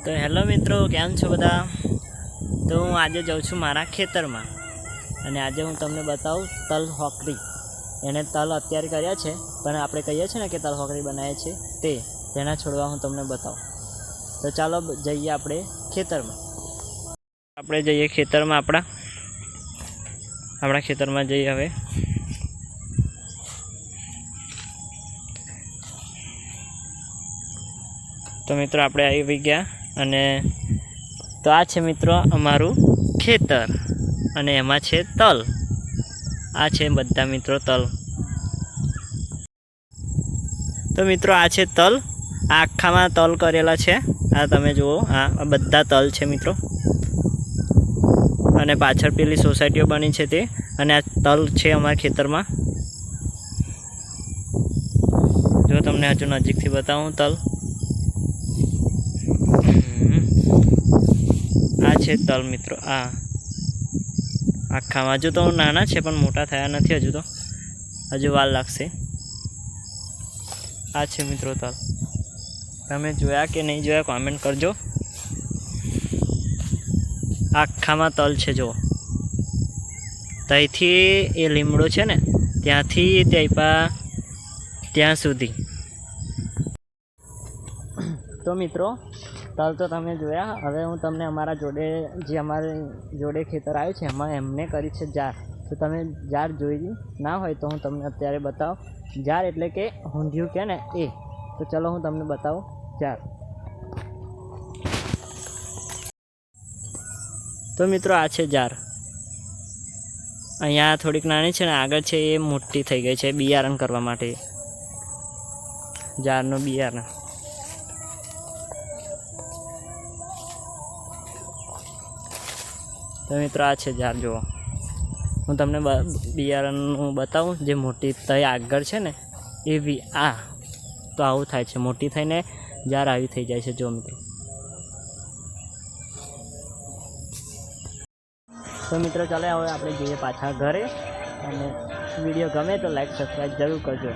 तो हेलो मित्रों, केम छो बधा। तो हूँ आज जाऊँ छूँ मारा खेतर में अने आज हूँ तमने बताऊँ तल होकरी। एने तल अत्यारे कर्या छे पण आपणे कहीए छे ने के तल होकरी बनावे छे ते तेना छोड़वा हूँ तमने बताऊँ। तो चालो जईए आपणे खेतर में। आपणे जईए खेतर में आपणा खेतर में जईए हवे। तो मित्रों आपणे आवी गया अने तो आ छे मित्रों अमारू खेतर अने एमां छे तल। आ छे बधा मित्रों तल। तो मित्रों आ छे तल। आखामां तल करेला छे। आ तमे जुओ आ बधा तल छे मित्रों। अने पाछळ पेली सोसायटीओ बनी छे ते अने आ तल छे अमारा खेतरमां। जो तमने हजू नजीकथी बतावुं तल। आ छे तल मित्रों। आ आखामां हजू तो नाना छे पण मोटा थया नथी हजू तो हजू वार लागशे। आ छे मित्रों तल। तमे जोया के नहीं जोया कमेंट करजो। आखामां तल छे जो तईथी ए લીમડો छे ने त्यांथी त्यापा त्यां सुधी। तो मित्रों तल तो तमे जोया। हवे हूँ तमने अमारा जोड़े जे अमारे जोड़े खेतर आव्युं छे एमां एमने करी छे जार। तो तमे जार जोई ना होय तो हूँ तमने अत्यारे बतावुं। जार एटले के ઊંધિયું के ने ए। तो चलो हूँ तमने बतावुं जार। तो मित्रों आ छे जार। अहींया थोड़ीक नानी छे ने आगळ छे ए मोटी थई गई छे बियारण करवा माटे। जारनुं बियारण। तो मित्रों आ छे जार जुओ। हूँ तमने बियारणनुं बतावुं जे मोटी तई आगळ छे ने एवी आ। तो आवुं थाय छे मोटी थईने जार आवी थई जाय छे जो मित्रों। तो मित्रों चलो हवे आपणे जईए पाछा घरे। अने विडियो गमे तो लाइक सब्सक्राइब जरूर करजो।